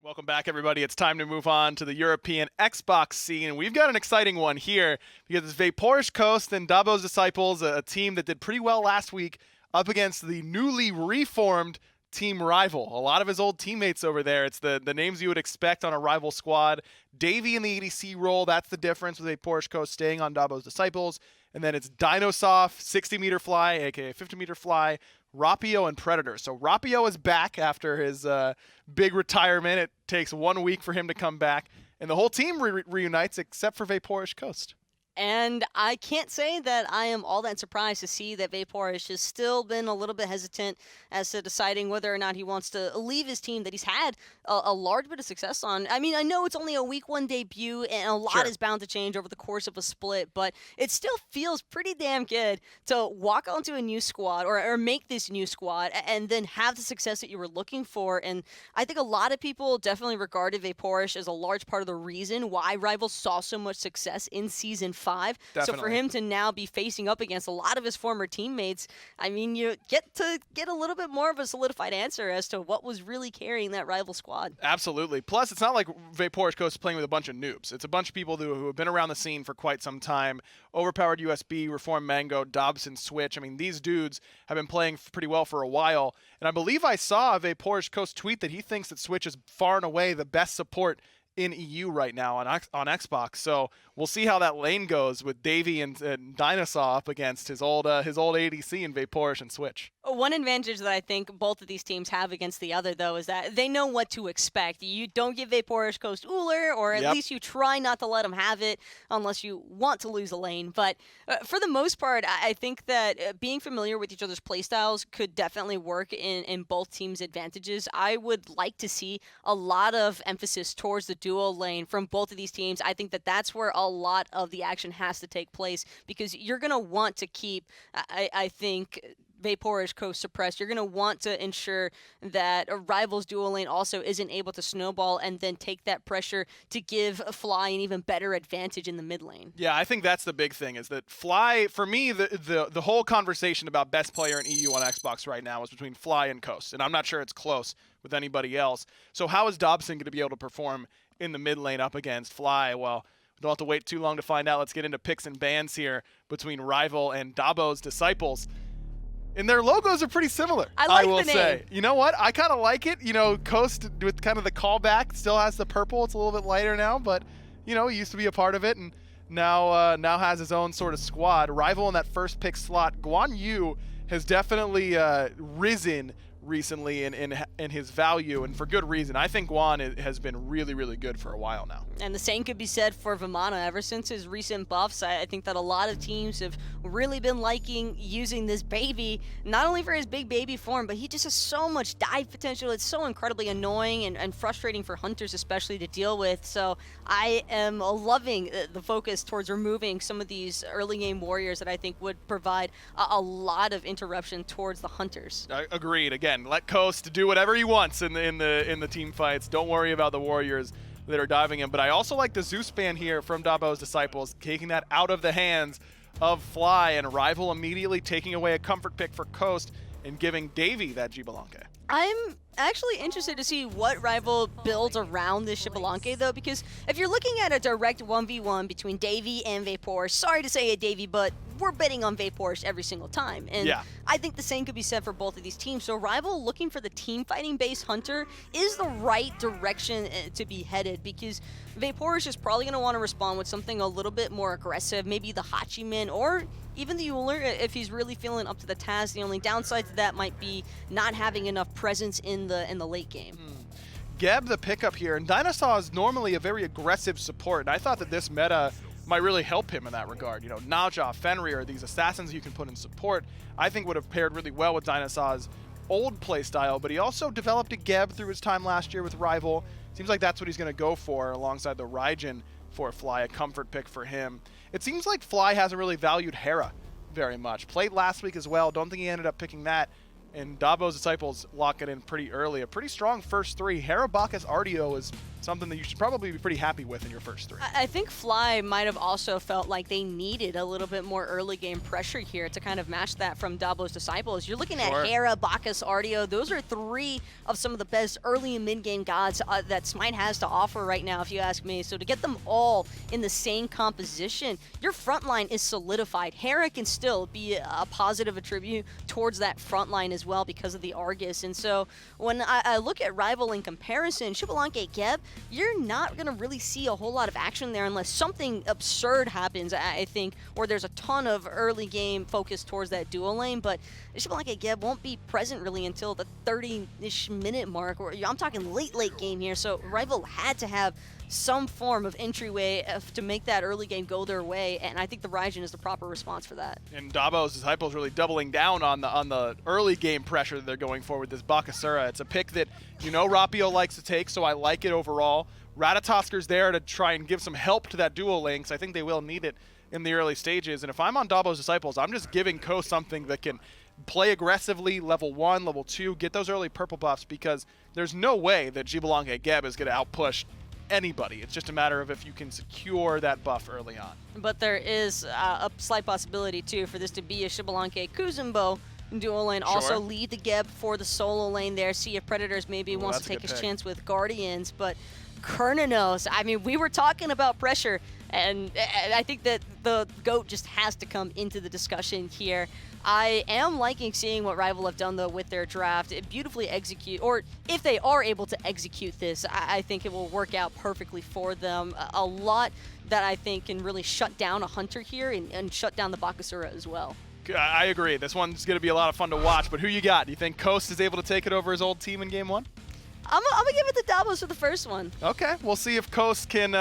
Welcome back, everybody. It's time to move on to the European Xbox scene. And we've got an exciting one here because it's Vaporish Coast and Dobbo's Disciples, a team that did pretty well last week, up against the newly reformed team Rival. A lot of his old teammates over there. It's the names you would expect on a Rival squad. Davey in the ADC role, that's the difference with Vaporish Coast staying on Dobbo's Disciples. And then it's DineOhSaw, 60-meter fly, aka 50-meter fly, Rapio, and Predator. So Rapio is back after his big retirement. It takes 1 week for him to come back, and the whole team reunites except for Vaporish Coast. And I can't say that I am all that surprised to see that Vaporish has still been a little bit hesitant as to deciding whether or not he wants to leave his team that he's had a large bit of success on. I mean, I know it's only a week 1 debut, and a lot is bound to change over the course of a split, but it still feels pretty damn good to walk onto a new squad or make this new squad and then have the success that you were looking for. And I think a lot of people definitely regarded Vaporish as a large part of the reason why Rivals saw so much success in Season 5. Definitely. So for him to now be facing up against a lot of his former teammates, I mean, you get a little bit more of a solidified answer as to what was really carrying that Rival squad. Absolutely. Plus, it's not like Vaporish Coast is playing with a bunch of noobs. It's a bunch of people who have been around the scene for quite some time. OverPoweredUSB, Reform Mango, Dobson, Switch. I mean, these dudes have been playing pretty well for a while. And I believe I saw a Vaporish Coast tweet that he thinks that Switch is far and away the best support in EU right now on Xbox. So we'll see how that lane goes with Davey and DineOhSaw up against his old ADC in Vaporish and Switch. One advantage that I think both of these teams have against the other, though, is that they know what to expect. You don't give Vaporish Coast Uller, or at least you try not to let them have it unless you want to lose a lane. But for the most part, I think that being familiar with each other's playstyles could definitely work in both teams' advantages. I would like to see a lot of emphasis towards the dual lane from both of these teams. I think that that's where a lot of the action has to take place, because you're going to want to keep, I think, Vaporish Coast suppressed. You're going to want to ensure that a Rival's dual lane also isn't able to snowball and then take that pressure to give Fly an even better advantage in the mid lane. Yeah, I think that's the big thing, is that Fly, for me, the whole conversation about best player in EU on Xbox right now is between Fly and Coast, and I'm not sure it's close with anybody else. So how is Dobson going to be able to perform in the mid lane up against Fly? Well, we don't have to wait too long to find out. Let's get into picks and bans here between Rival and Dobbo's Disciples. And their logos are pretty similar, I will the name. say. You know what? I kind of like it. You know, Coast with kind of the callback still has the purple. It's a little bit lighter now, but, you know, he used to be a part of it and now has his own sort of squad. Rival in that first pick slot. Guan Yu has definitely risen recently in his value, and for good reason. I think Guan has been really, really good for a while now. And the same could be said for Vimana. Ever since his recent buffs, I think that a lot of teams have really been liking using this baby, not only for his big baby form, but he just has so much dive potential. It's so incredibly annoying and frustrating for hunters especially to deal with. So I am loving the focus towards removing some of these early game warriors that I think would provide a lot of interruption towards the hunters. Agreed. Again, let Coast do whatever he wants in the team fights. Don't worry about the warriors that are diving in. But I also like the Zeus ban here from Dobbo's Disciples, taking that out of the hands of Fly, and Rival immediately taking away a comfort pick for Coast and giving Davey that Xbalanque. I'm actually interested to see what Rival builds around this Xbalanque, though, because if you're looking at a direct 1v1 between Davey and Vaporish, sorry to say it, Davey, but we're betting on Vaporish every single time. And I think the same could be said for both of these teams. So Rival looking for the team fighting base hunter is the right direction to be headed, because Vaporish is probably going to want to respond with something a little bit more aggressive, maybe the Hachiman or even the Uller if he's really feeling up to the task. The only downside to that might be not having enough presence in the late game. Geb the pickup here, and DineOhSaw is normally a very aggressive support, and I thought that this meta might really help him in that regard. You know, Naja, Fenrir, these assassins you can put in support, I think would have paired really well with DineOhSaw's old playstyle, but he also developed a Geb through his time last year with Rival. Seems like that's what he's going to go for alongside the Raijin for Fly, a comfort pick for him. It seems like Fly hasn't really valued Hera very much. Played last week as well. Don't think he ended up picking that and Dobbo's Disciples lock it in pretty early. A pretty strong first three. Hera, Bacchus, Artio is something that you should probably be pretty happy with in your first three. I think Fly might have also felt like they needed a little bit more early game pressure here to kind of match that from Dobbo's Disciples. You're looking at Hera, Bacchus, Artio. Those are three of some of the best early and mid-game gods that Smite has to offer right now, if you ask me. So to get them all in the same composition, your front line is solidified. Hera can still be a positive attribute towards that front line as well because of the Argus. And so when I look at Rival in comparison, Xbalanque, Geb, you're not going to really see a whole lot of action there unless something absurd happens, I think, or there's a ton of early game focus towards that dual lane. But Xbalanque, Geb won't be present really until the 30-ish minute mark, or I'm talking late game here. So Rival had to have some form of entryway to make that early game go their way, and I think the Raijin is the proper response for that. And Dobbo's Disciples really doubling down on the early game pressure that they're going for with this Bakasura. It's a pick that Rapio likes to take, so I like it overall. Ratatoskr's there to try and give some help to that dual lane, so I think they will need it in the early stages. And if I'm on Dobbo's Disciples, I'm just giving Ko something that can play aggressively, level 1, level 2, get those early purple buffs, because there's no way that Xbalanque Geb is going to outpush anybody. It's just a matter of if you can secure that buff early on. But there is a slight possibility, too, for this to be a Xbalanque Kuzenbo dual lane. Sure. Also lead the Geb for the solo lane there. See if Predators maybe wants to take his chance with Guardians. But Cernunnos, I mean, we were talking about pressure, and I think that the GOAT just has to come into the discussion here. I am liking seeing what Rival have done, though, with their draft. It beautifully execute, or if they are able to execute this, I think it will work out perfectly for them. A lot that I think can really shut down a Hunter here and shut down the Bakasura as well. I agree. This one's going to be a lot of fun to watch, but who you got? Do you think Coast is able to take it over his old team in Game 1? I'm going to give it to Dobbos for the first one. Okay, we'll see if Coast can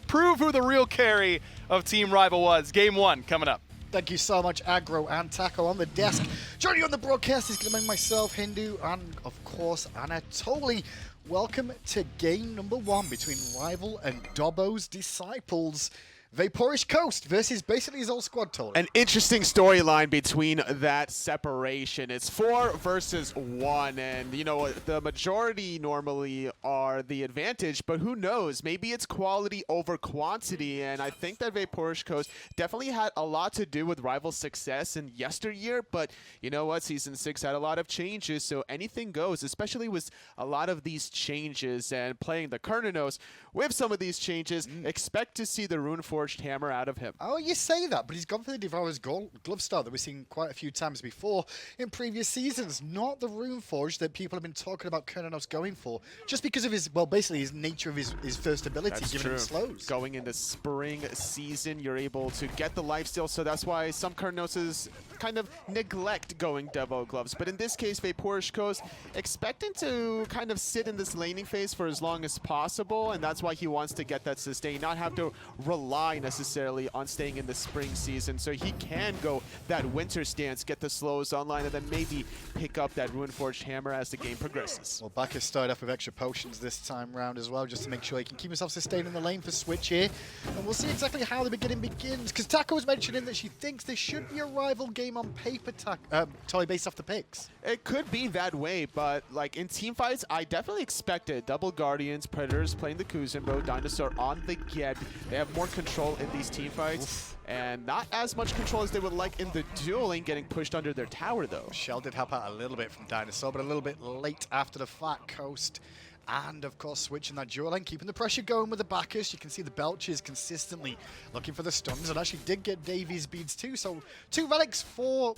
prove who the real carry of Team Rival was. Game 1 coming up. Thank you so much, Aggro and Taco on the desk. Joining you on the broadcast is going to be myself, Hindu, and of course, Anatoly. Welcome to game number 1 between Rival and Dobbo's Disciples. Vaporish Coast versus basically his old squad total. An interesting storyline between that separation. It's 4 versus 1, and the majority normally are the advantage, but who knows? Maybe it's quality over quantity, and I think that Vaporish Coast definitely had a lot to do with Rival's success in yesteryear, but you know what? Season 6 had a lot of changes, so anything goes, especially with a lot of these changes and playing the Cernunnos with some of these changes. Expect to see the Runeforged Hammer out of him. Oh, you say that, but he's gone for the Devourer's Glove style that we've seen quite a few times before in previous seasons. Not the Runeforged that people have been talking about Cernunnos going for, just because of his, well, basically his nature of his first ability, giving him slows. Going into spring season, you're able to get the lifesteal, so that's why some Cernunnos kind of neglect going Devo gloves. But in this case, Vaporish Coast expecting to kind of sit in this laning phase for as long as possible, and that's why he wants to get that sustain, not have to rely necessarily on staying in the spring season, so he can go that winter stance, get the slows online, and then maybe pick up that Runeforged Hammer as the game progresses. Well, Bacchus started off with extra potions this time round as well, just to make sure he can keep himself sustained in the lane for Switch here. And we'll see exactly how the beginning begins, because Taco was mentioning that she thinks there should be a Rival game on paper, totally based off the picks. It could be that way, but like in team fights, I definitely expected double Guardians, Predators playing the Kuzenbo, DineOhSaw on the Geb. They have more control in these team fights, and not as much control as they would like in the dueling, getting pushed under their tower though. Shell did help out a little bit from DineOhSaw, but a little bit late after the fact. Coast and of course switching that dual lane, keeping the pressure going with the Bacchus. You can see the Belches consistently looking for the stuns, and actually did get Davies beads too. So 2 relics for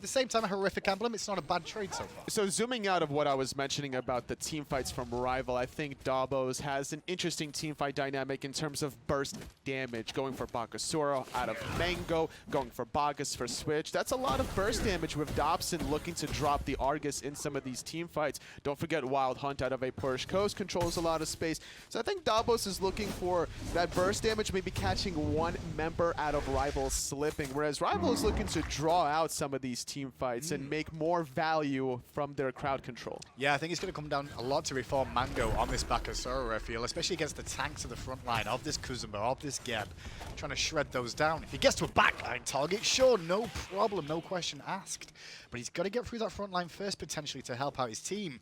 the same time a horrific emblem. It's not a bad trade so far. So zooming out of what I was mentioning about the team fights from Rival, I think Dobbo's has an interesting team fight dynamic in terms of burst damage, going for Bakasura out of Mango, going for Bacchus for Switch. That's a lot of burst damage with Dobson looking to drop the Argus in some of these team fights. Don't forget Wild Hunt out of Vaporish Coast controls a lot of space. So I think Dobbos is looking for that burst damage, maybe catching one member out of Rival slipping, whereas Rival is looking to draw out some of these these team fights and make more value from their crowd control. Yeah, I think it's going to come down a lot to Reform Mango on this Bakasura, I feel, especially against the tanks of the front line of this Kuzenbo, of this Geb, trying to shred those down. If he gets to a backline target, sure, no problem, no question asked. But he's got to get through that front line first, potentially, to help out his team.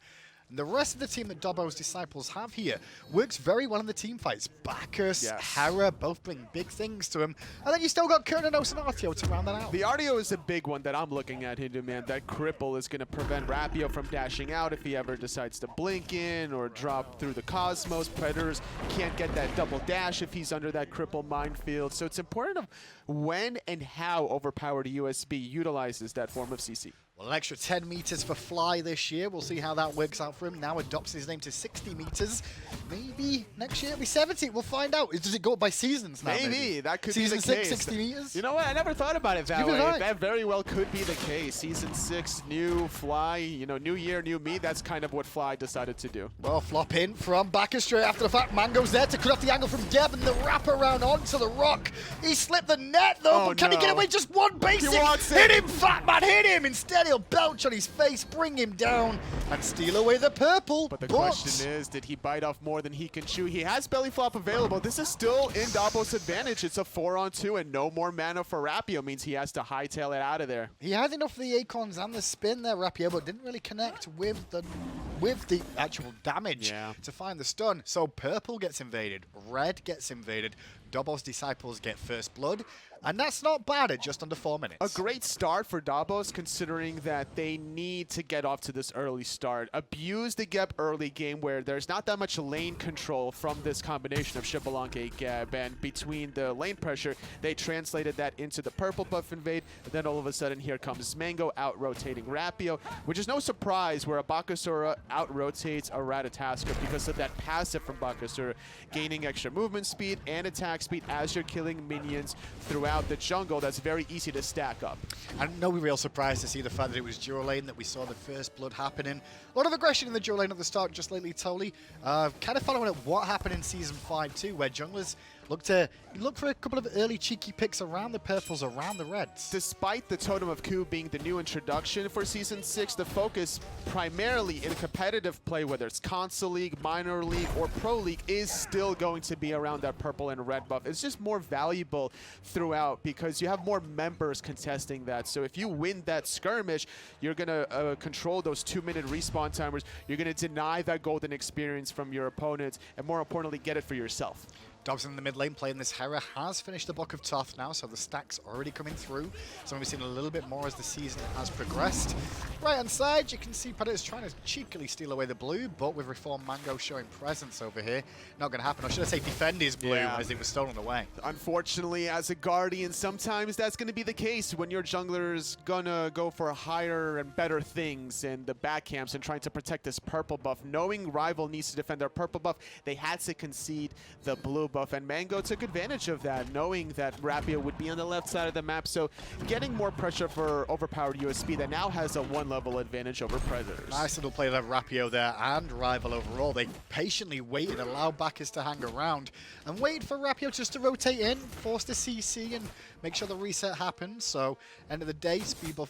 And the rest of the team that Dobbo's disciples have here works very well in the team fights. Bacchus, Hera, both bring big things to him. And then you still got Cernunnos and Artio to round that out. The Artio is a big one that I'm looking at, Hindu Man. That cripple is going to prevent Rapio from dashing out if he ever decides to blink in or drop through the Cosmos. Predators can't get that double dash if he's under that cripple minefield. So it's important of when and how OverPoweredUSB utilizes that form of CC. Well, an extra 10 meters for Fly this year. We'll see how that works out for him. Now adopts his name to 60 meters. Maybe next year it'll be 70. We'll find out. Does it go up by seasons now? Maybe. That could Season be the 6, case. 60 meters? You know what? I never thought about it that Give it way. a try. That very well could be the case. Season 6, new Fly, you know, new year, new me. That's kind of what Fly decided to do. Well, flop in from Bacchus straight after the fact. Mango's there to cut off the angle from Geb and the wrap around onto the rock. He slipped the net though, but can he get away? Just one basic. Hit him, fat man, hit him. Instead, he'll belch on his face, bring him down, and steal away the purple. But the question is, did he bite off more than he can chew? He has belly flop available. This is still in Dobbo's advantage. It's a 4-on-2, and no more mana for Rapio means he has to hightail it out of there. He had enough of the Acorns and the spin there, Rapio, but didn't really connect with the actual damage to find the stun. So purple gets invaded, red gets invaded, Dobbo's disciples get first blood, and that's not bad at just under 4 minutes. A great start for Dobbo's, considering that they need to get off to this early start. Abuse the Geb early game where there's not that much lane control from this combination of Xbalanque Geb, and between the lane pressure, they translated that into the purple buff invade, and then all of a sudden here comes Mango out-rotating Rapio, which is no surprise where a Bakasura out-rotates a Ratatoskr because of that passive from Bakasura, gaining extra movement speed and attack speed as you're killing minions throughout the jungle. That's very easy to stack up. And no real surprise to see the fact that it was dual lane that we saw the first blood happening. A lot of aggression in the dual lane at the start, just lately, Toli. Kind of following up what happened in Season 5 too, where junglers look for a couple of early cheeky picks around the purples, around the reds. Despite the Totem of Ku being the new introduction for Season 6, the focus primarily in competitive play, whether it's Console League, Minor League, or Pro League, is still going to be around that purple and red buff. It's just more valuable throughout because you have more members contesting that. So if you win that skirmish, you're going to control those 2-minute respawn timers. You're going to deny that golden experience from your opponents, and more importantly, get it for yourself. Dobson in the mid lane playing this Hera has finished the Book of Toth now, so the stack's already coming through. So we've seen a little bit more as the season has progressed. Right hand side, you can see Predators trying to cheekily steal away the blue, but with Reform Mango showing presence over here, not going to happen. Or should I say defend his blue as it was stolen away. Unfortunately, as a Guardian, sometimes that's going to be the case when your jungler's going to go for higher and better things in the back camps and trying to protect this purple buff. Knowing rival needs to defend their purple buff, they had to concede the blue buff, and Mango took advantage of that, knowing that Rapio would be on the left side of the map, so getting more pressure for OverPoweredUSB that now has a 1-level advantage over Predators. Nice little play of Rapio there and rival overall. They patiently waited, allowed Bacchus to hang around, and waited for Rapio just to rotate in, force the CC, and make sure the reset happens. So, end of the day, purple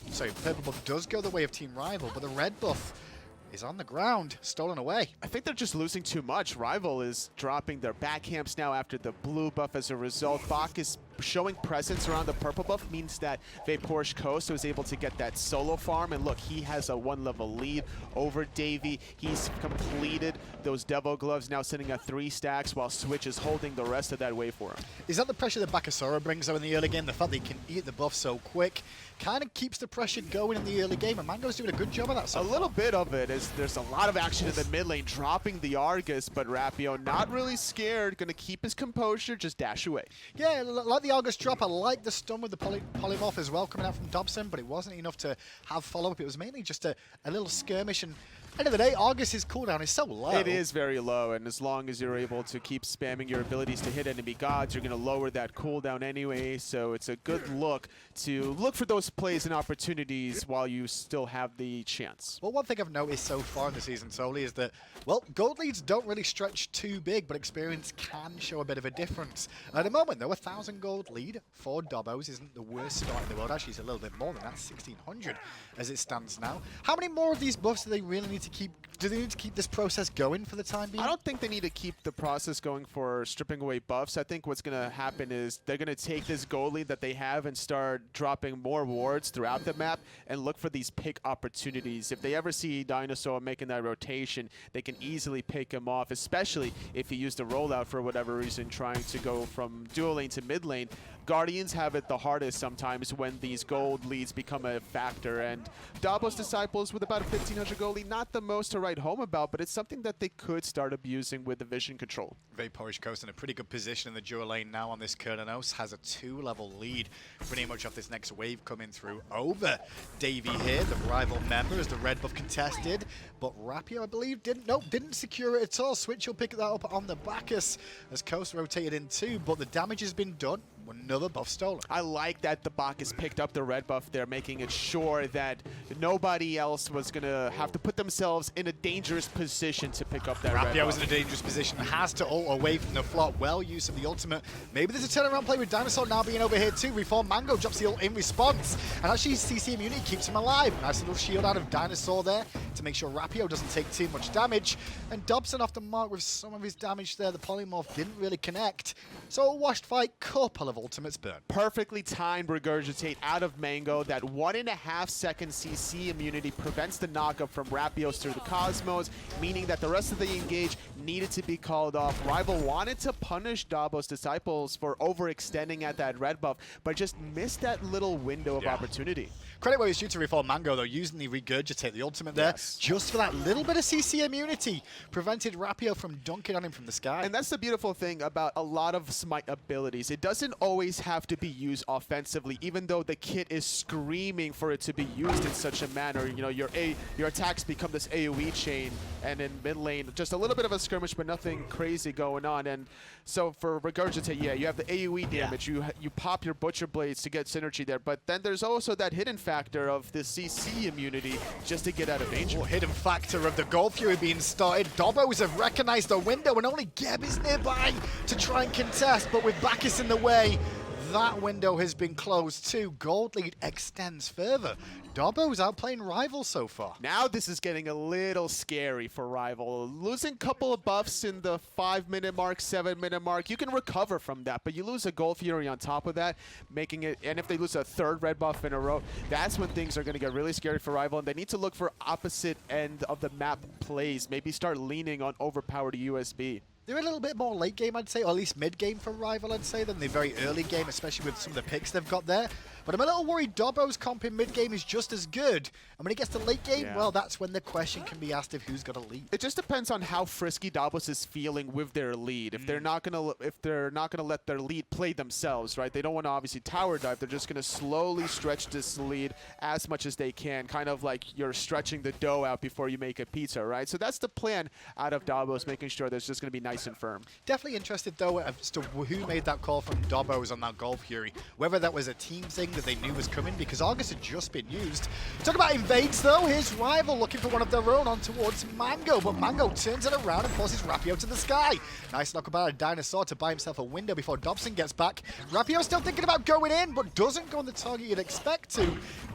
buff does go the way of Team Rival, but the red buff is on the ground, stolen away. I think they're just losing too much. Rival is dropping their back camps now after the blue buff as a result. Bacchus showing presence around the purple buff means that Vapor's Coast was able to get that solo farm, and look, he has a 1-level lead over Davey. He's completed those Devil Gloves, now sitting at 3 stacks while Switch is holding the rest of that way for him. Is that the pressure that Bakasura brings though in the early game? The fact that he can eat the buff so quick kind of keeps the pressure going in the early game, and Mango's doing a good job of that so far. A little bit of it is there's a lot of action in the mid lane, dropping the Argus, but Rapio not really scared, gonna keep his composure, just dash away. Yeah, like the Argus drop, I like the stun with the polymorph as well coming out from Dobson, but it wasn't enough to have follow-up. It was mainly just a little skirmish, and End of the day, Argus's cooldown is so low. It is very low, and as long as you're able to keep spamming your abilities to hit enemy gods, you're going to lower that cooldown anyway, so it's a good look to look for those plays and opportunities while you still have the chance. Well, one thing I've noticed so far in the season solely is that, well, gold leads don't really stretch too big, but experience can show a bit of a difference. At the moment, though, 1,000 gold lead for Dobbos isn't the worst start in the world. Actually, it's a little bit more than that, 1,600 as it stands now. How many more of these buffs do they really need to keep? Do they need to keep this process going for the time being? I don't think they need to keep the process going for stripping away buffs. I think what's going to happen is they're going to take this gold lead that they have and start dropping more wards throughout the map and look for these pick opportunities. If they ever see DineOhSaw making that rotation, they can easily pick him off, especially if he used a rollout for whatever reason, trying to go from dual lane to mid lane. Guardians have it the hardest sometimes when these gold leads become a factor, and Dobbo's Disciples with about a 1,500 gold lead, not the most to write home about, but it's something that they could start abusing with the vision control. Vaporish Coast in a pretty good position in the dual lane now on this Cernunnos, has a 2-level lead pretty much off this next wave coming through over Davey here, the rival member, as the red buff contested, but Rapio, I believe, didn't secure it at all. Switch will pick that up on the Bacchus as Coast rotated in too, but the damage has been done. Another buff stolen. I like that the Bacchus picked up the red buff there, making it sure that nobody else was going to have to put themselves in a dangerous position to pick up that red buff. Rapio was in a dangerous position, has to ult away from the flop. Well use of the ultimate. Maybe there's a turnaround play with DineOhSaw now being over here too. Reform Mango drops the ult in response, and actually CC immunity keeps him alive. Nice little shield out of DineOhSaw there to make sure Rapio doesn't take too much damage. And Dobson off the mark with some of his damage there. The polymorph didn't really connect. So a washed fight, couple of ultimates burn. Perfectly timed regurgitate out of Mango. That 1.5 second CC immunity prevents the knockup from Rapios through the Cosmos, meaning that the rest of the engage needed to be called off. Rival wanted to punish Dobbo's Disciples for overextending at that red buff, but just missed that little window of opportunity. Credit where it's due to Reform Mango, though, using the regurgitate, the ultimate there, just for that little bit of CC immunity, prevented Rapio from dunking on him from the sky. And that's the beautiful thing about a lot of Smite abilities. It doesn't always have to be used offensively, even though the kit is screaming for it to be used in such a manner. You know, your attacks become this AoE chain, and in mid lane, just a little bit of a skirmish, but nothing crazy going on. And so for regurgitate, yeah, you have the AoE damage. You pop your Butcher Blades to get synergy there, but then there's also that hidden factor of the CC immunity just to get out of danger. Oh, hidden factor of the Gold Fury being started. Dobbos have recognized the window, and only Geb is nearby to try and contest, but with Bacchus in the way, that window has been closed too. Gold lead extends further. Dobbo's outplaying Rival so far. Now this is getting a little scary for Rival. Losing a couple of buffs in the 5-minute mark, 7-minute mark, you can recover from that, but you lose a Gold Fury on top of that, making it, and if they lose a third red buff in a row, that's when things are going to get really scary for Rival, and they need to look for opposite end of the map plays. Maybe start leaning on overpowered USB. They're a little bit more late game, I'd say, or at least mid game for Rival, I'd say, than the very early game, especially with some of the picks they've got there. But I'm a little worried Dobbo's comp in mid game is just as good. And when it gets to late game, well, that's when the question can be asked of who's got a lead. It just depends on how frisky Dobbos is feeling with their lead. If they're not gonna let their lead play themselves, right? They don't want to obviously tower dive. They're just gonna slowly stretch this lead as much as they can, kind of like you're stretching the dough out before you make a pizza, right? So that's the plan out of Dobbos, making sure that it's just gonna be nice and firm. Definitely interested though as to who made that call from Dobbos on that Gold Fury. Whether that was a team thing that they knew was coming, because Argus had just been used. Talk about invades though, here's Rival looking for one of their own on towards Mango, but Mango turns it around and forces Rapio to the sky. Nice knock about a DineOhSaw to buy himself a window before Dobson gets back. Rapio still thinking about going in, but doesn't go on the target you'd expect to.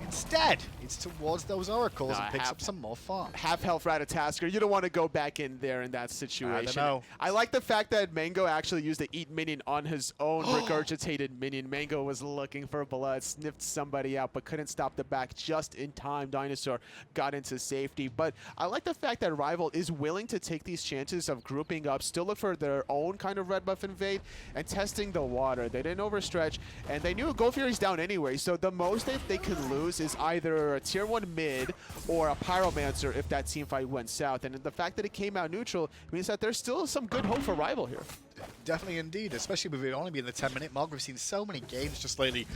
Instead, it's towards those oracles and picks up some more farm. Half health Ratatoskr, you don't want to go back in there in that situation. I don't know. I like the fact that Mango actually used the eat minion on his own regurgitated minion. Mango was looking for blood, sniffed somebody out, but couldn't stop the back just in time. DineOhSaw got into safety. But I like the fact that Rival is willing to take these chances of grouping up, still look for their own kind of red buff invade, and testing the water. They didn't overstretch, and they knew Gold Fury's down anyway, so the most that they could lose is either a tier 1 mid or a Pyromancer if that team fight went south. And the fact that it came out neutral means that there's still some good hope for Rival here. Definitely indeed, especially with it only being the 10-minute mark. We've seen so many games just lately.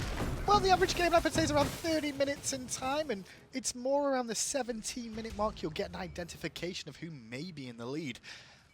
Well, the average game, I would say, is around 30 minutes in time, and it's more around the 17-minute mark. You'll get an identification of who may be in the lead.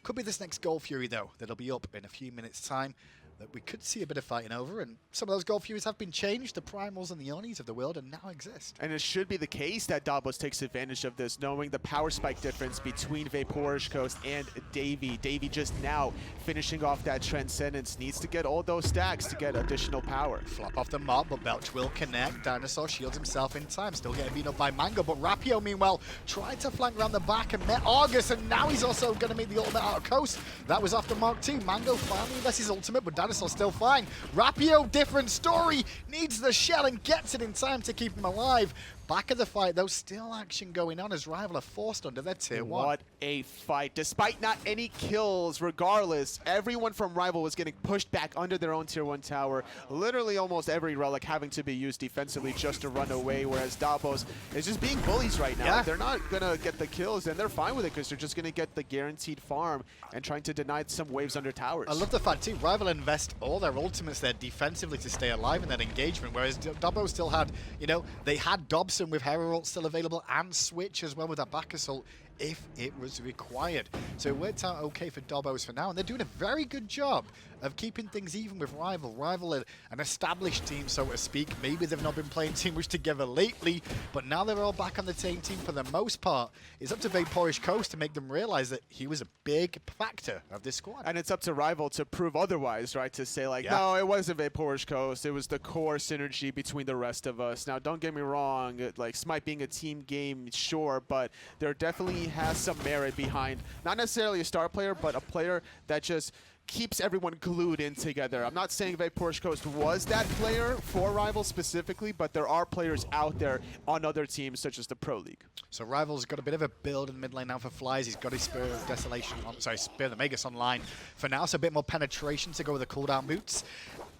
Could be this next Gold Fury, though, that'll be up in a few minutes' time, that we could see a bit of fighting over, and some of those Gold Furies have been changed. The Primals and the Onis of the world and now exist. And it should be the case that Dobbo takes advantage of this, knowing the power spike difference between DineOhSaw and Davey. Davey just now finishing off that Transcendence, needs to get all those stacks to get additional power. Flop off the mark, but Belch will connect. DineOhSaw shields himself in time, still getting beat up by Mango, but Rapio, meanwhile, tried to flank around the back and met Argus, and now he's also going to make the ultimate out of Coast. That was after Mark 2. Mango finally invests his ultimate, but DineOhSaw still fine. Rapio, different story, needs the shell and gets it in time to keep him alive. Back of the fight, though, still action going on as Rival are forced under their tier 1. What a fight. Despite not any kills, regardless, everyone from Rival was getting pushed back under their own tier 1 tower. Literally almost every relic having to be used defensively just to run away, whereas Dobbo's is just being bullies right now. Yeah. They're not going to get the kills, and they're fine with it because they're just going to get the guaranteed farm and trying to deny some waves under towers. I love the fact, too, Rival invest all their ultimates there defensively to stay alive in that engagement, whereas Dobbo still had, you know, they had Dobson with Hera ult still available and Switch as well with that Bacchus ult if it was required. So it worked out okay for Dobbos for now, and they're doing a very good job of keeping things even with Rival. Rival, an established team, so to speak. Maybe they've not been playing too much together lately, but now they're all back on the same team for the most part. It's up to DineOhSaw to make them realize that he was a big factor of this squad. And it's up to Rival to prove otherwise, right? To say, like, no, it wasn't DineOhSaw, it was the core synergy between the rest of us. Now, don't get me wrong, like, Smite being a team game, sure, but there definitely has some merit behind, not necessarily a star player, but a player that just keeps everyone glued in together. I'm not saying DineOhSaw was that player for Rival specifically, but there are players out there on other teams such as the Pro League. So Rival's got a bit of a build in mid lane now for Flies. He's got his Spear of Desolation on, sorry, Spear of the Magus online for now, so a bit more penetration to go with the cooldown boots.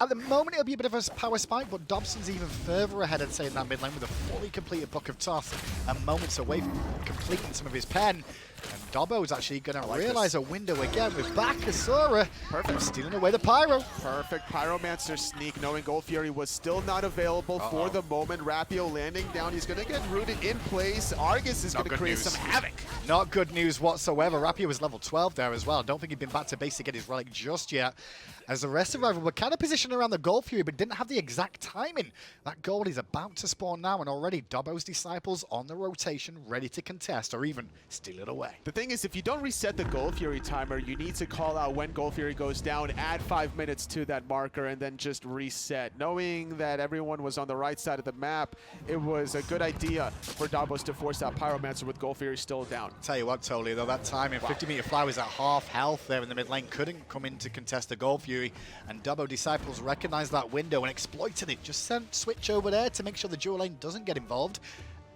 At the moment, it'll be a bit of a power spike, but Dobson's even further ahead, I'd say, in that mid lane with a fully completed Book of Toss and moments away from completing some of his pen. And Dobbo's actually going to realize a window again with Bakasura. Perfect. Stealing away the Pyro. Perfect. Pyromancer sneak, knowing Gold Fury was still not available for the moment. Rapio landing down. He's going to get rooted in place. Argus is going to create some havoc. Not good news whatsoever. Rapio was level 12 there as well. Don't think he'd been back to base to get his relic just yet. As the rest of Rival were kind of positioned around the Gold Fury, but didn't have the exact timing. That gold is about to spawn now, and already Dobbo's disciples on the rotation, ready to contest or even steal it away. The thing is, if you don't reset the Gold Fury timer, you need to call out when Gold Fury goes down, add 5 minutes to that marker, and then just reset. Knowing that everyone was on the right side of the map, it was a good idea for Dobbos to force out Pyromancer with Gold Fury still down. Tell you what, totally, though, that timing, 50-meter fly was at half health there in the mid lane, couldn't come in to contest the Gold Fury, and Dobbo disciples recognized that window and exploited it. Just sent Switch over there to make sure the dual lane doesn't get involved.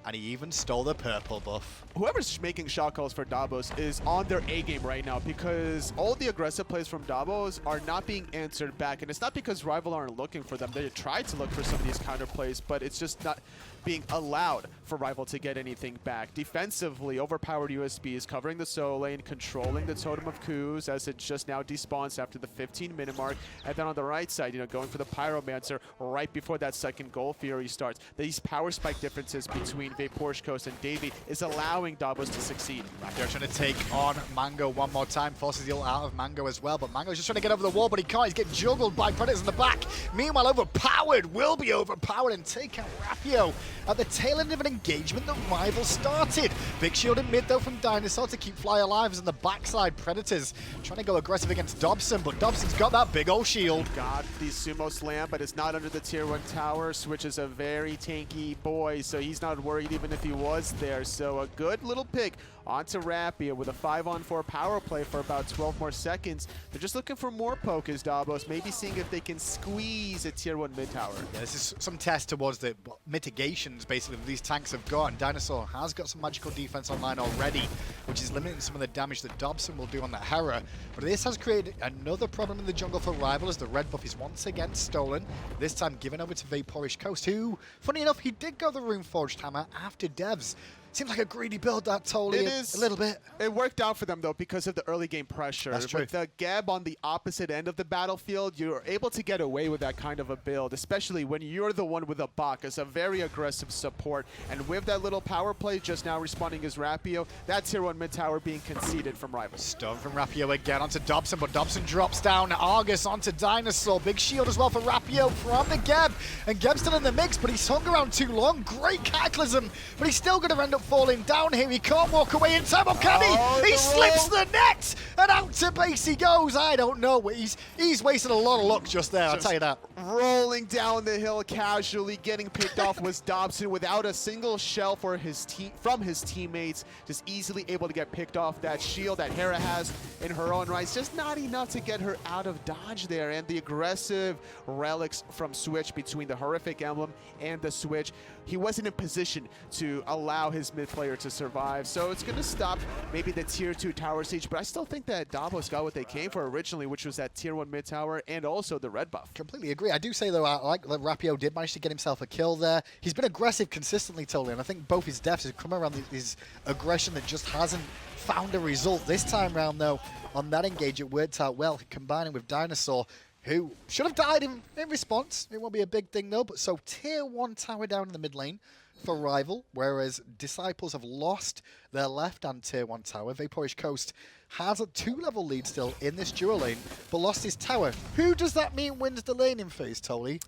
And he even stole the purple buff. Whoever's making shot calls for Dobbos is on their A game right now, because all the aggressive plays from Dobbos are not being answered back. And it's not because Rival aren't looking for them. They tried to look for some of these counter plays, but it's just not being allowed for Rival to get anything back. Defensively, OverPoweredUSB is covering the solo lane, controlling the Totem of Kuz as it just now despawns after the 15-minute mark. And then on the right side, going for the Pyromancer right before that second Gold Fury starts. These power spike differences between DineOhSaw and Davey is allowing Dobbos to succeed. Rapio trying to take on Mango one more time, forces the ult out of Mango as well, but Mango's just trying to get over the wall, but he can't. He's getting juggled by Predators in the back. Meanwhile, Overpowered will be overpowered and take out Rapio at the tail end of an engagement that Rival started. Big shield in mid, though, from DineOhSaw to keep Fly alive, as on the backside, Predators trying to go aggressive against Dobson, but Dobson's got that big old shield. Got the Sumo Slam, but it's not under the tier 1 tower. Switch is a very tanky boy, so he's not worried even if he was there. So a good little pick onto Rapio with a 5-on-4 power play for about 12 more seconds. They're just looking for more poke as Dobbos, maybe seeing if they can squeeze a tier 1 mid tower. Yeah, this is some test towards the mitigations, basically, that these tanks have got, and DineOhSaw has got some magical defense online already, which is limiting some of the damage that Dobson will do on that Hera. But this has created another problem in the jungle for Rival, as the red buff is once again stolen, this time given over to DineOhSaw, who, funny enough, he did go the Runeforged Hammer after Devs. Seems like a greedy build, that totally. It is. A little bit. It worked out for them, though, because of the early game pressure. That's true. With the Geb on the opposite end of the battlefield, you're able to get away with that kind of a build, especially when you're the one with a Bacchus, a very aggressive support. And with that little power play just now responding as Rapio, that tier 1 mid tower being conceded from rivals. Stun from Rapio again onto Dobson, but Dobson drops down. Argus onto DineOhSaw. Big shield as well for Rapio from the Geb. And Geb's still in the mix, but he's hung around too long. Great Cataclysm, but he's still going to end up falling down here. He can't walk away in time, can he? He slips the net, and out to base he goes. I don't know. He's wasted a lot of luck just there, I'll tell you that. Rolling down the hill casually, getting picked off was Dobson without a single shell for his from his teammates. Just easily able to get picked off. That shield that Hera has in her own right, just not enough to get her out of dodge there. And the aggressive relics from Switch between the horrific emblem and the Switch, he wasn't in position to allow his mid player to survive. So it's going to stop maybe the tier 2 tower siege, but I still think that Dobbo's got what they came for originally, which was that tier 1 mid tower and also the red buff. Completely agree. I do say, though, I like that Rapio did manage to get himself a kill there. He's been aggressive consistently, totally, and I think both his deaths have come around his aggression that just hasn't found a result. This time round, though, on that engage, it worked out well, combining with DineOhSaw, who should have died in response. It won't be a big thing, though, but so tier 1 tower down in the mid lane for Rival, whereas Disciples have lost their left-hand tier 1 tower. Vaporish Coast has a 2-level lead still in this duo lane, but lost his tower. Who does that mean wins the laning phase, Tolly?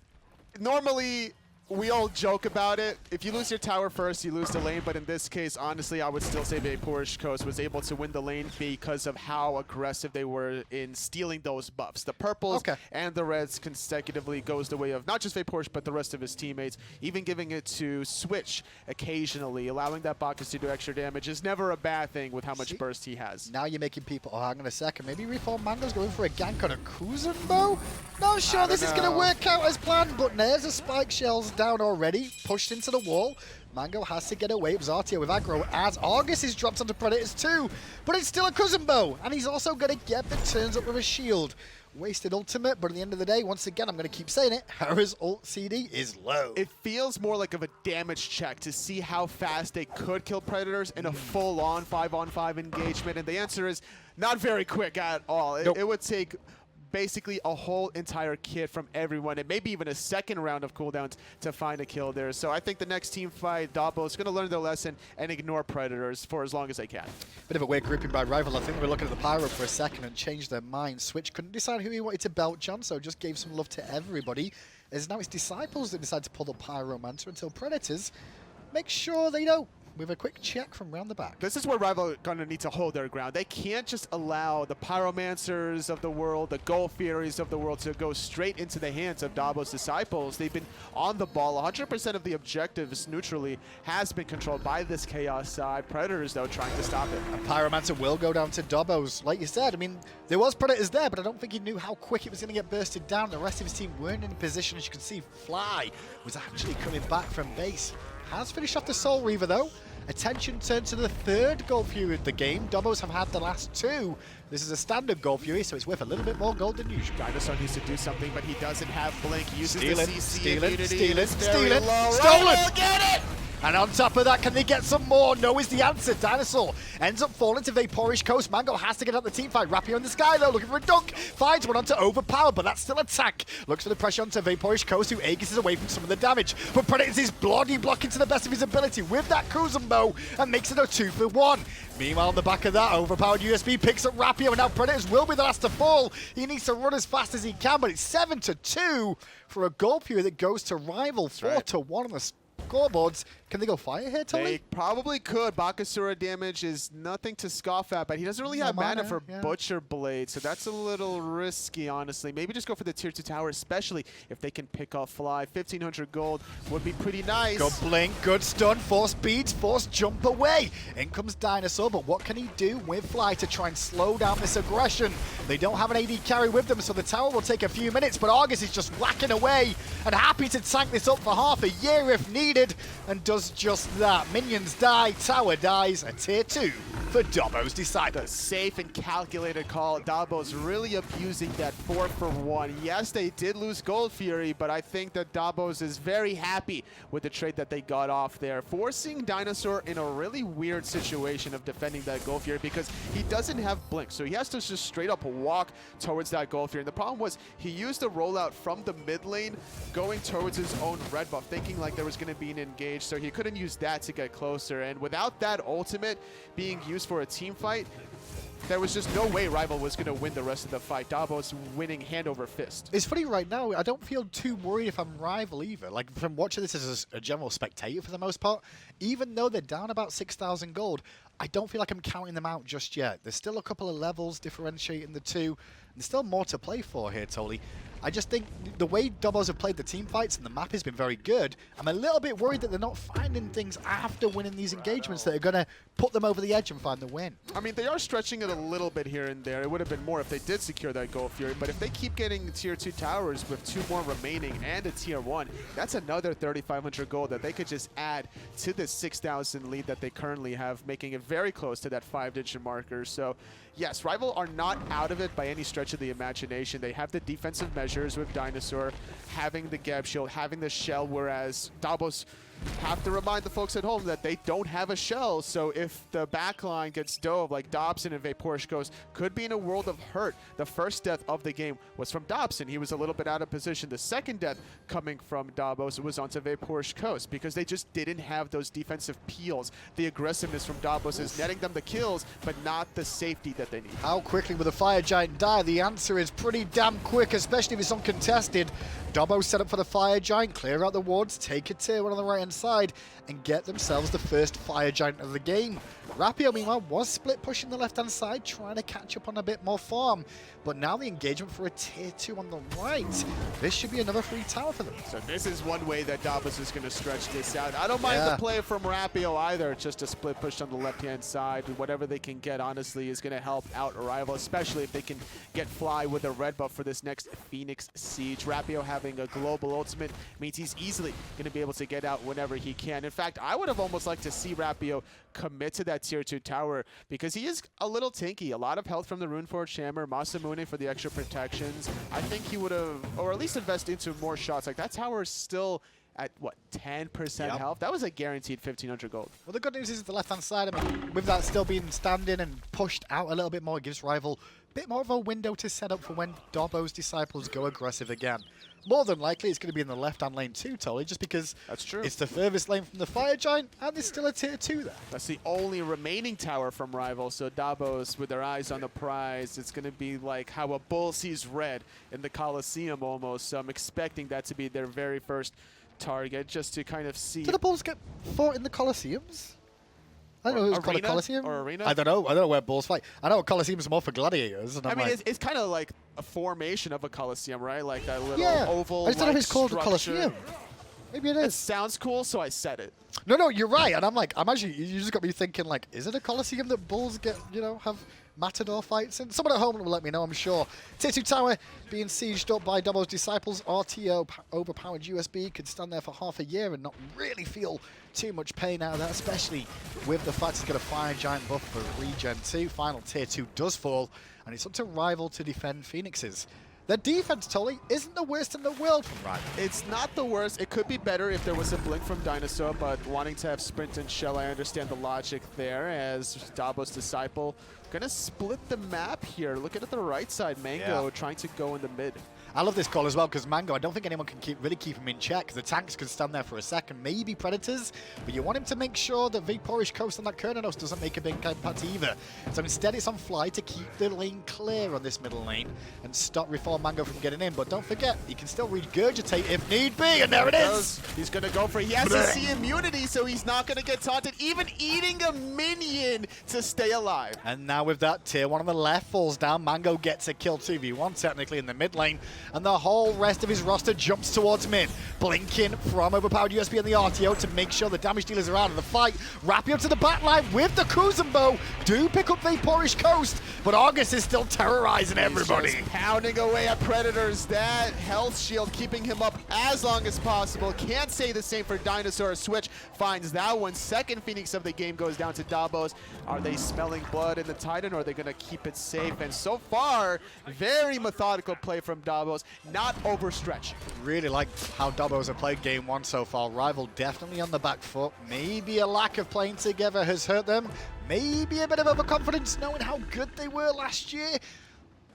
Normally, we all joke about it. If you lose your tower first, you lose the lane. But in this case, honestly, I would still say Vaporish Coast was able to win the lane because of how aggressive they were in stealing those buffs. The purples and the reds consecutively goes the way of not just Vaporish, but the rest of his teammates. Even giving it to Switch occasionally, allowing that Bacchus to do extra damage is never a bad thing with how much burst he has. Now you're making people, oh, hang on a second, maybe Reform Mango's going for a gank on a Kuzenbo? Not sure this is going to work out as planned, but there's a spike shells down already, pushed into the wall. Mango has to get away. It was Artio with aggro as Argus is dropped onto Predators too, but it's still a Kuzenbo, and he's also going to get the turns up with a shield. Wasted ultimate, but at the end of the day, once again, I'm going to keep saying it, Hera's ult CD is low. It feels more like of a damage check to see how fast they could kill Predators in a full-on 5-on-5 engagement, and the answer is not very quick at all. It would take basically a whole entire kit from everyone, and maybe even a second round of cooldowns to find a kill there. So I think the next team fight, Dobbo, is going to learn their lesson and ignore Predators for as long as they can. Bit of a weird grouping by Rival. I think we're looking at the Pyro for a second and changed their mind. Switch couldn't decide who he wanted to belch on, so just gave some love to everybody. As now it's Disciples that decide to pull the Pyromancer until Predators make sure they know. With a quick check from round the back. This is where Rival are going to need to hold their ground. They can't just allow the Pyromancers of the world, the Gold Furies of the world to go straight into the hands of Dobbo's Disciples. They've been on the ball. 100% of the objectives neutrally has been controlled by this Chaos side. Predators, though, trying to stop it. And Pyromancer will go down to Dobbo's. Like you said, I mean, there was Predators there, but I don't think he knew how quick it was going to get bursted down. The rest of his team weren't in a position. As you can see, Fly was actually coming back from base. Has finished off the Soul Reaver, though. Attention turned to the third Gold Fury of the game. Dobbos have had the last two. This is a standard Gold Fury, so it's worth a little bit more gold than usual. DineOhSaw needs to do something, but he doesn't have Blink. He uses Steal the it, CC steal it, immunity. steal it, steal it, Low. stolen! Rival, get it! And on top of that, can they get some more? No is the answer. DineOhSaw ends up falling to Vaporish Coast. Mango has to get out the team fight. Rapio in the sky, though, looking for a dunk. Finds one onto Overpowered, but that's still a tank. Looks for the pressure onto Vaporish Coast, who Aegis is away from some of the damage. But Predators is bloody blocking to the best of his ability with that Kuzenbo and makes it a 2-for-1. Meanwhile, on the back of that, OverPoweredUSB picks up Rapio, and now Predators will be the last to fall. He needs to run as fast as he can, but it's 7-2 for a Gold Fury that goes to Rival. 4-1 on the scoreboards. Can they go fire here, Tony? They probably could. Bakasura damage is nothing to scoff at, but he doesn't really have mana for Butcher Blade, so that's a little risky, honestly. Maybe just go for the tier 2 tower, especially if they can pick off Fly. 1,500 gold would be pretty nice. Good blink, good stun, force beats, force jump away. In comes DineOhSaw, but what can he do with Fly to try and slow down this aggression? They don't have an AD carry with them, so the tower will take a few minutes, but Argus is just whacking away and happy to tank this up for half a year if needed, and does just that. Minions die, tower dies, and tier 2 for Dobbo's Disciples. Safe and calculated call. Dobbo's really abusing that 4-for-1. Yes, they did lose Gold Fury, but I think that Dobbo's is very happy with the trade that they got off there, forcing DineOhSaw in a really weird situation of defending that Gold Fury because he doesn't have Blink, so he has to just straight up walk towards that Gold Fury. And the problem was he used the rollout from the mid lane going towards his own red buff, thinking like there was going to be an engage, so he couldn't use that to get closer. And without that ultimate being used for a team fight, there was just no way Rival was going to win the rest of the fight. Dobbo's winning hand over fist. It's funny right now, I don't feel too worried if I'm Rival either. Like, from watching this as a general spectator for the most part, even though they're down about 6,000 gold, I don't feel like I'm counting them out just yet. There's still a couple of levels differentiating the two. There's still more to play for here, Tolly. I just think the way Dobbos have played the team fights and the map has been very good. I'm a little bit worried that they're not finding things after winning these engagements that are going to put them over the edge and find the win. I mean, they are stretching it a little bit here and there. It would have been more if they did secure that Gold Fury, but if they keep getting tier 2 towers with 2 more remaining and a tier 1, that's another 3,500 gold that they could just add to the 6,000 lead that they currently have, making it very close to that 5-digit marker. So yes, Rival are not out of it by any stretch of the imagination. They have the defensive measures with DineOhSaw, having the Geb Shield, having the Shell, whereas Dobbos have to remind the folks at home that they don't have a shell. So if the backline gets dove like Dobson and Vaporish Ghost, could be in a world of hurt. The first death of the game was from Dobson. He was a little bit out of position. The second death coming from Dobos was onto Vaporish Ghost because they just didn't have those defensive peels. The aggressiveness from Dobos is netting them the kills, but not the safety that they need. How quickly will the Fire Giant die? The answer is pretty damn quick, especially if it's uncontested. Dobbo set up for the Fire Giant, clear out the wards, take a tier 1 on the right-hand side, and get themselves the first Fire Giant of the game. Rapio, meanwhile, was split pushing the left-hand side, trying to catch up on a bit more farm. But now the engagement for a tier 2 on the right. This should be another free tower for them. So this is one way that Dobbos is going to stretch this out. I don't mind the play from Rapio either. Just a split push on the left-hand side. Whatever they can get, honestly, is going to help out Rival, especially if they can get Fly with a red buff for this next Phoenix Siege. Rapio having a global ultimate means he's easily going to be able to get out whenever he can. In fact, I would have almost liked to see Rapio commit to that tier 2 tower because he is a little tanky. A lot of health from the Runeforged Hammer, Masamune for the extra protections. I think he would have, or at least invest into more shots. Like that tower is still at what, 10% health? That was a guaranteed 1,500 gold. Well, the good news is the left-hand side, I mean, with that still being standing and pushed out a little bit more, it gives Rival a bit more of a window to set up for when Dobbo's Disciples go aggressive again. More than likely, it's going to be in the left-hand lane too, Tolly, just because that's true. It's the furthest lane from the Fire Giant, and there's still a tier 2 there. That's the only remaining tower from Rival, so Dobbos, with their eyes on the prize, it's going to be like how a bull sees red in the Colosseum almost, so I'm expecting that to be their very first target, just to kind of see. Do the Bulls get fought in the Colosseums? I don't know who's called a Coliseum. Or arena? I don't know where Bulls fight. I know a Coliseum is more for gladiators. And I mean, it's kind of like a formation of a Coliseum, right? Like that little oval. I just don't know if it's called a structure. Coliseum. Maybe it is. It sounds cool, so I said it. No, you're right. And I'm actually, you just got me thinking, like, is it a Coliseum that Bulls get, have Matador fights? And someone at home will let me know, I'm sure. Tier 2 tower being sieged up by Dobbo's Disciples. Artio, overpowered USB, could stand there for half a year and not really feel too much pain out of that, especially with the fact he's got a Fire Giant buff for regen 2. Final tier 2 does fall, and it's up to Rival to defend Phoenixes. Their defense, Tolly, isn't the worst in the world from Rival. It's not the worst. It could be better if there was a blink from DineOhSaw, but wanting to have Sprint and Shell, I understand the logic there as Dobbo's Disciple gonna split the map here. Looking at the right side, Mango trying to go in the mid. I love this call as well because Mango, I don't think anyone can really keep him in check. The tanks can stand there for a second, maybe Predators, but you want him to make sure that Vaporish Coast and that Cernunnos doesn't make a big impact either. So instead it's on Fly to keep the lane clear on this middle lane and stop Reform Mango from getting in. But don't forget, he can still regurgitate if need be, and there it is! He's gonna go for it. He has to see immunity, so he's not gonna get taunted, even eating a minion to stay alive. And now with that, tier 1 on the left falls down. Mango gets a kill 2v1 technically in the mid lane. and the whole rest of his roster jumps towards mid. Blinking from OverPoweredUSB and the Artio to make sure the damage dealers are out of the fight. Rapio to the backline with the Kuzenbo. Do pick up Vaporish Coast, but August is still terrorizing everybody. He's just pounding away at Predators. That health shield keeping him up as long as possible. Can't say the same for DineOhSaw. Switch finds that one. Second Phoenix of the game goes down to Dobbos. Are they smelling blood in the Titan, or are they going to keep it safe? And so far, very methodical play from Dobbos, not overstretching. Really like how Dobbos have played game one so far. Rival definitely on the back foot. Maybe a lack of playing together has hurt them. Maybe a bit of overconfidence knowing how good they were last year.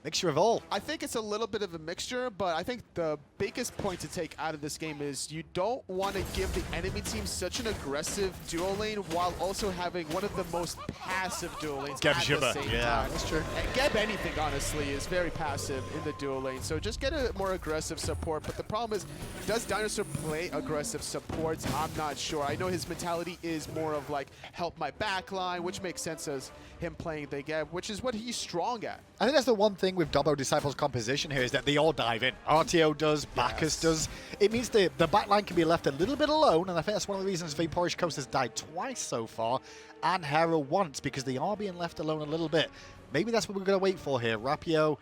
Mixture of all. I think it's a little bit of a mixture, but I think the biggest point to take out of this game is you don't want to give the enemy team such an aggressive duo lane while also having one of the most passive duo lanes at the same time. That's true. And Geb anything, honestly, is very passive in the duo lane, so just get a more aggressive support. But the problem is, does DineOhSaw play aggressive supports? I'm not sure. I know his mentality is more of like, help my backline, which makes sense as him playing the Geb, which is what he's strong at. I think that's the one thing with Dobbo Disciples' composition here is that they all dive in. Artio does, Bacchus does. It means the backline can be left a little bit alone, and I think that's one of the reasons Vaporish Coast has died twice so far, and Hera once, because they are being left alone a little bit. Maybe that's what we're going to wait for here. Rapio,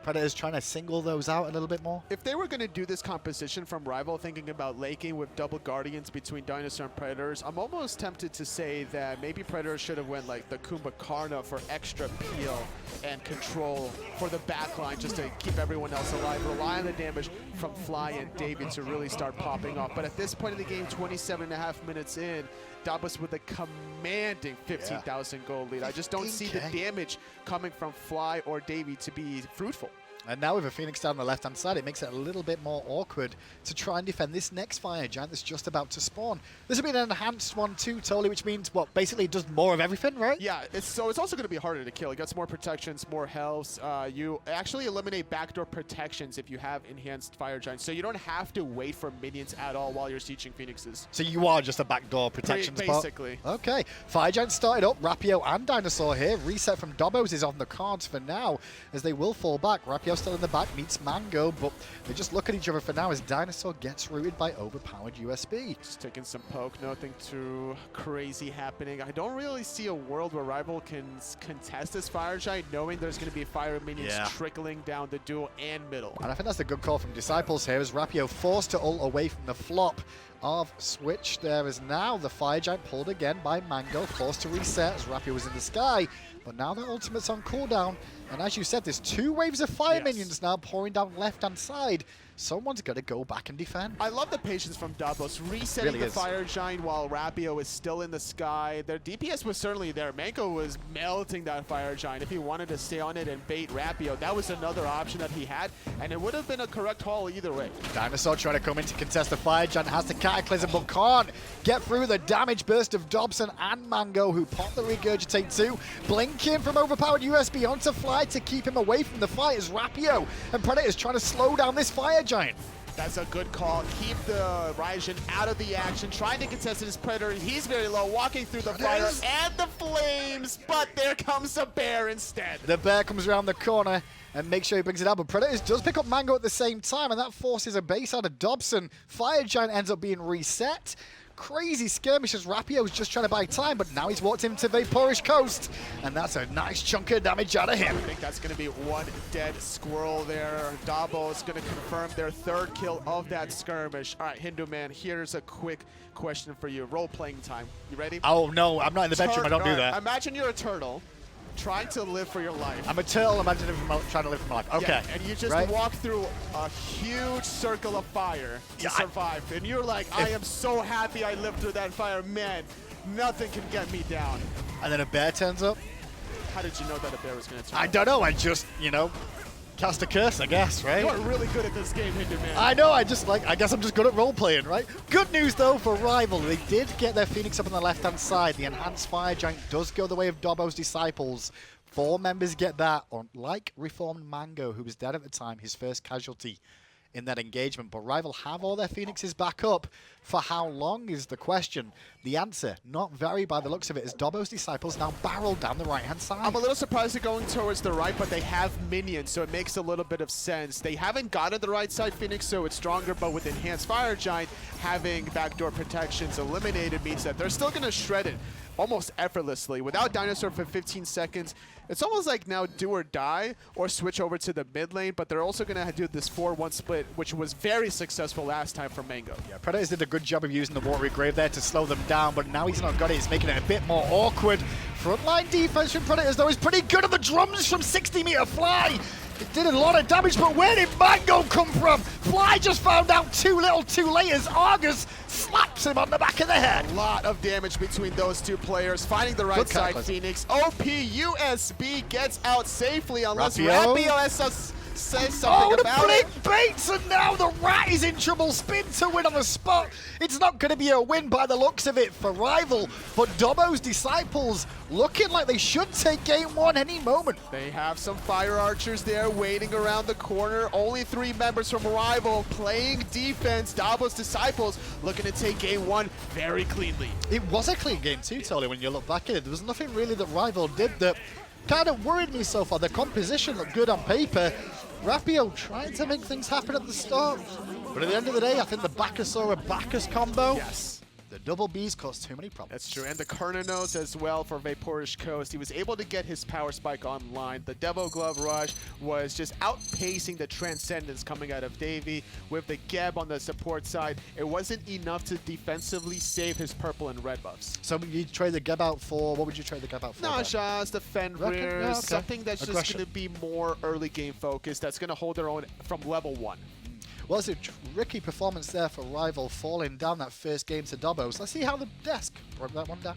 Predators trying to single those out a little bit more. If they were going to do this composition from Rival, thinking about laking with double Guardians between DineOhSaw and Predators, I'm almost tempted to say that maybe Predators should have went like the Kumbhakarna for extra peel and control for the backline just to keep everyone else alive. Rely on the damage from Fly and David to really start popping off. But at this point in the game, 27.5 minutes in, Dobbos with a commanding 15,000 gold lead. I just don't see the damage coming from Fly or Davey to be fruitful. And now with a Phoenix down the left-hand side, it makes it a little bit more awkward to try and defend this next Fire Giant that's just about to spawn. This will be an enhanced one too, totally, which means, what, basically it does more of everything, right? Yeah, it's also going to be harder to kill. It gets more protections, more health. You actually eliminate backdoor protections if you have enhanced Fire Giants, so you don't have to wait for minions at all while you're sieging Phoenixes. So you are just a backdoor protection spot? Basically. Okay. Fire Giant started up. Rapio and DineOhSaw here. Reset from Dobbos is on the cards for now, as they will fall back. Rapio still in the back, meets Mango, but they just look at each other for now as DineOhSaw gets rooted by OverPoweredUSB. Just taking some poke, nothing too crazy happening. I don't really see a world where Rival can contest this Fire Giant, knowing there's going to be Fire minions trickling down the dual and middle. And I think that's a good call from Disciples here, as Rapio forced to ult away from the flop of Switch. There is now the Fire Giant pulled again by Mango, forced to reset as Rapio was in the sky. But now the ultimate's on cooldown, and as you said, there's two waves of fire minions now pouring down left-hand side. Someone's got to go back and defend. I love the patience from Dobbos, resetting the Fire Giant while Rapio is still in the sky. Their DPS was certainly there. Mango was melting that Fire Giant. If he wanted to stay on it and bait Rapio, that was another option that he had, and it would have been a correct haul either way. DineOhSaw trying to come in to contest the Fire Giant, has the Cataclysm, but can't get through the damage burst of Dobson and Mango, who pop the Regurgitate too. Blinking from OverPoweredUSB onto Fly to keep him away from the fight as Rapio and Predators trying to slow down this Fire Giant. That's a good call. Keep the Raijin out of the action, trying to contest his Predator. He's very low, walking through the fire and the flames, but there comes a bear instead. The bear comes around the corner and makes sure he brings it out, but Predators does pick up Mango at the same time, and that forces a base out of Dobson. Fire Giant ends up being reset. Crazy skirmish as Rapio's just trying to buy time, but now he's walked into Vaporish Coast, and that's a nice chunk of damage out of him. I think that's going to be one dead squirrel there. Dobbo is going to confirm their third kill of that skirmish. All right, Hindu man, here's a quick question for you. Role-playing time. You ready? Oh, no, I'm not in the bedroom. I don't do that. Imagine you're a turtle trying to live for your life. I'm a turtle. Imagine trying to live for my life. Okay. Yeah, and you just walk through a huge circle of fire to survive. And you're like, I am so happy I lived through that fire. Man, nothing can get me down. And then a bear turns up? How did you know that a bear was going to turn up? I don't know. I just, cast a curse, I guess, right? You are really good at this game, Hindu man. I know. I guess I'm just good at role-playing, right? Good news, though, for Rival. They did get their Phoenix up on the left-hand side. The enhanced Fire Giant does go the way of Dobbo's Disciples. 4 members get that, unlike Reformed Mango, who was dead at the time, his first casualty. in that engagement. But Rival have all their Phoenixes back up. For how long is the question? The answer, not very by the looks of it, as Dobbo's Disciples now barrel down the right-hand side. I'm a little surprised they're going towards the right, but they have minions, so it makes a little bit of sense. They haven't gotten the right side Phoenix, so it's stronger, but with Enhanced Fire Giant, having backdoor protections eliminated means that they're still going to shred it almost effortlessly. Without DineOhSaw for 15 seconds, it's almost like now do or die or switch over to the mid lane, but they're also going to do this 4-1 split, which was very successful last time for Mango. Yeah, Predators did a good job of using the Watery Grave there to slow them down, but now he's not got it. He's making it a bit more awkward. Frontline defense from Predators, though, is pretty good on the drums from 60-meter Fly. It did a lot of damage, but where did Mango come from? Fly just found out too little too late as Argus slaps him on the back of the head. A lot of damage between those two players, finding the right side Phoenix. OverPoweredUSB gets out safely unless Rapio says something about it. The blink baits, and now the Rat is in trouble. Spin to win on the spot. It's not going to be a win by the looks of it for Rival, but Dobbo's Disciples looking like they should take game one any moment. They have some fire archers there waiting around the corner. Only 3 members from Rival playing defense. Dobbo's Disciples looking to take game one very cleanly. It was a clean game too, Tolly, when you look back at it. There was nothing really that Rival did that kind of worried me so far. The composition looked good on paper. Rapio trying to make things happen at the start. But at the end of the day, I think the Bakasura Bacchus combo, Yes. the double Bs caused too many problems. That's true, and the Cernunnos as well for Vaporish Coast. He was able to get his power spike online. The Devil Glove Rush was just outpacing the Transcendence coming out of Davey. With the Geb on the support side, it wasn't enough to defensively save his purple and red buffs. So you trade the Geb out for, what would you trade the Geb out for? Najas, the Fenrir, Yeah, okay. something that's just Aggression. going to be more early game focused, that's going to hold their own from level 1. Well, it's a tricky performance there for Rival, falling down that first game to Dobbo's. Let's see how the desk broke that one down.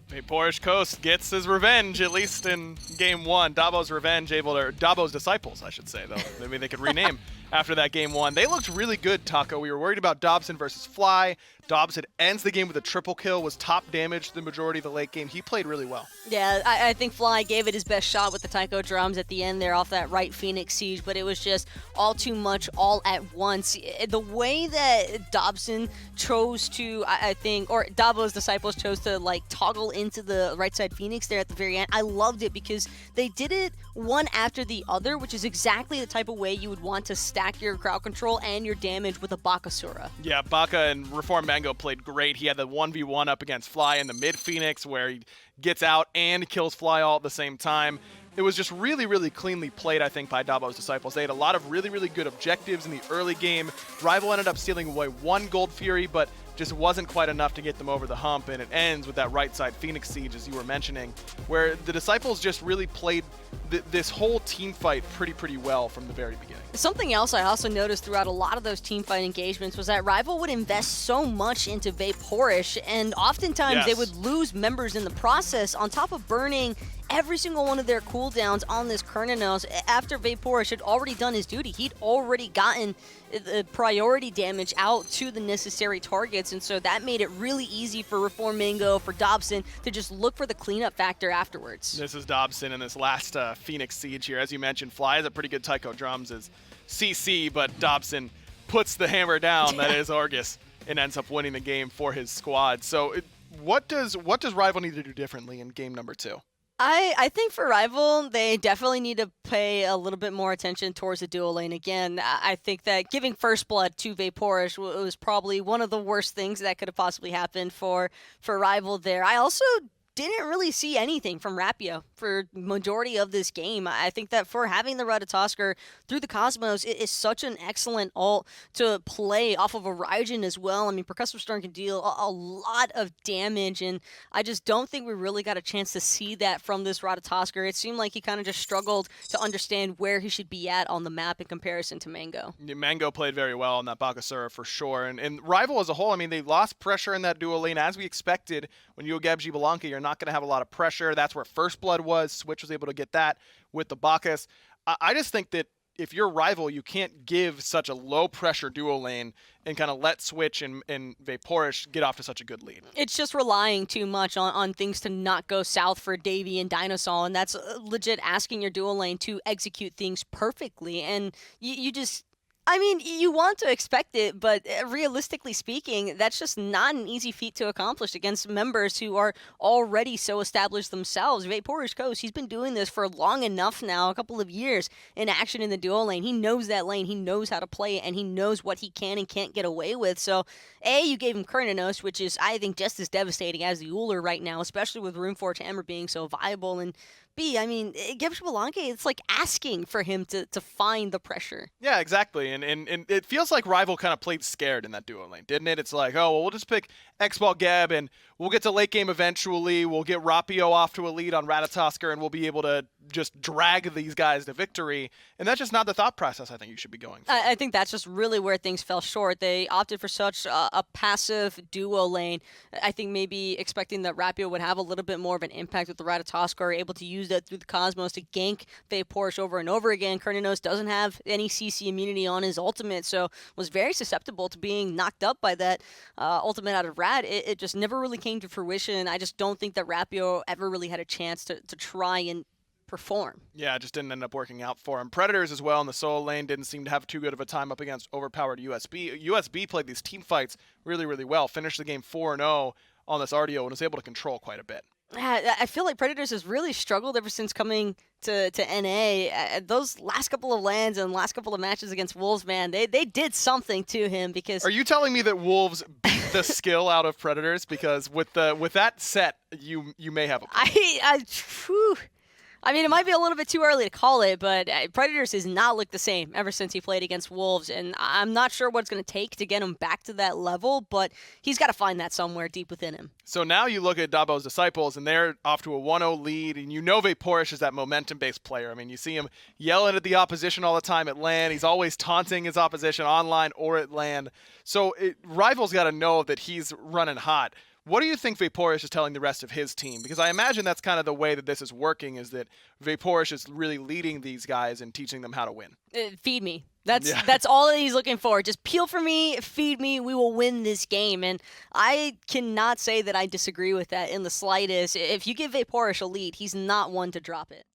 Vaporish Coast gets his revenge, at least in game one. Dobbo's revenge, Dobbo's Disciples, I should say, though. Maybe they could rename after that game one. They looked really good, Taco. We were worried about Dobson versus Fly. Dobson ends the game with a triple kill, was top damage the majority of the late game. He played really well. Yeah, I think Fly gave it his best shot with the Taiko drums at the end there off that right Phoenix Siege, but it was just all too much all at once. The way that Dobson chose to, I think, or Dobbo's Disciples chose to like toggle into the right side Phoenix there at the very end, I loved it because they did it one after the other, which is exactly the type of way you would want to stack your crowd control and your damage with a Bakasura. Yeah, Baka and Reform Mango played great. He had the 1v1 up against Fly in the mid Phoenix where he gets out and kills Fly all at the same time. It was just really, really cleanly played, I think, by Dobbo's Disciples. They had a lot of really, really good objectives in the early game. Rival ended up stealing away 1 Gold Fury, but just wasn't quite enough to get them over the hump, and it ends with that right side Phoenix Siege, as you were mentioning, where the Disciples just really played this whole team fight pretty well from the very beginning. Something else I also noticed throughout a lot of those team fight engagements was that Rival would invest so much into Vaporish, and oftentimes they would lose members in the process on top of burning every single one of their cooldowns on this Cernunnos. After Vaporish had already done his duty, he'd already gotten the priority damage out to the necessary targets, and so that made it really easy for Reform Mango, for Dobson, to just look for the cleanup factor afterwards. This is Dobson in this last Phoenix Siege here. As you mentioned, Fly has a pretty good Taiko drums as CC, but Dobson puts the hammer down, that is Argus, and ends up winning the game for his squad. So what does Rival need to do differently in game number 2? I think for Rival, they definitely need to pay a little bit more attention towards the dual lane. Again, I think that giving First Blood to Vaporish was probably one of the worst things that could have possibly happened for Rival there. I also didn't really see anything from Rapio for majority of this game. I think that for having the Ratatoskr through the Cosmos, it is such an excellent ult to play off of a Raijin as well. I mean, Percussive Storm can deal a lot of damage, and I just don't think we really got a chance to see that from this Ratatoskr. It seemed like he kind of just struggled to understand where he should be at on the map in comparison to Mango. Yeah, Mango played very well on that Bakasura for sure, and Rival as a whole, I mean, they lost pressure in that dual lane as we expected. When you go Xbalanque, you're not going to have a lot of pressure. That's where First Blood was. Switch was able to get that with the Bacchus. I just think that if you're Rival, you can't give such a low-pressure dual lane and kind of let Switch and Vaporish get off to such a good lead. It's just relying too much on things to not go south for Davey and DineOhSaw, and that's legit asking your dual lane to execute things perfectly. And you just... I mean, you want to expect it, but realistically speaking, that's just not an easy feat to accomplish against members who are already so established themselves. Vapor's Coast, he's been doing this for long enough now, a couple of years in action in the duo lane. He knows that lane, he knows how to play it, and he knows what he can and can't get away with. So, A, you gave him Cernunnos, which is, I think, just as devastating as the Uller right now, especially with Rune Forge Hammer being so viable. And B, I mean, give Xbalanque, it's like asking for him to find the pressure. Yeah, exactly. And it feels like Rival kind of played scared in that duo lane, didn't it? It's like, oh, well, we'll just pick Xbalanque and we'll get to late game eventually. We'll get Rapio off to a lead on Ratatoskr and we'll be able to just drag these guys to victory. And that's just not the thought process I think you should be going for. I think that's just really where things fell short. They opted for such a passive duo lane. I think maybe expecting that Rapio would have a little bit more of an impact with the Ratatoskr, able to use that through the Cosmos to gank Vaporish over and over again. Cernunnos doesn't have any CC immunity on his ultimate, so was very susceptible to being knocked up by that ultimate out of Rat. It just never really came to fruition. I just don't think that Rapio ever really had a chance to try and perform. Yeah, it just didn't end up working out for him. Predators as well in the solo lane didn't seem to have too good of a time up against overpowered USB. USB played these team fights really, really well. Finished the game 4-0 on this Artio and was able to control quite a bit. I feel like Predators has really struggled ever since coming to NA. Those last couple of lands and last couple of matches against Wolves, man, they did something to him because... Are you telling me that Wolves beat the skill out of Predators? Because with that set, you may have a point. I mean, it might be a little bit too early to call it, but Predators has not looked the same ever since he played against Wolves, and I'm not sure what it's going to take to get him back to that level, but he's got to find that somewhere deep within him. So now you look at Dobbo's Disciples, and they're off to a 1-0 lead, and you know Vaporish is that momentum-based player. I mean, you see him yelling at the opposition all the time at LAN. He's always taunting his opposition online or at LAN. So Rival's got to know that he's running hot. What do you think Vaporish is telling the rest of his team? Because I imagine that's kind of the way that this is working, is that Vaporish is really leading these guys and teaching them how to win. Feed me. That's all that he's looking for. Just peel for me, feed me, we will win this game. And I cannot say that I disagree with that in the slightest. If you give Vaporish a lead, he's not one to drop it.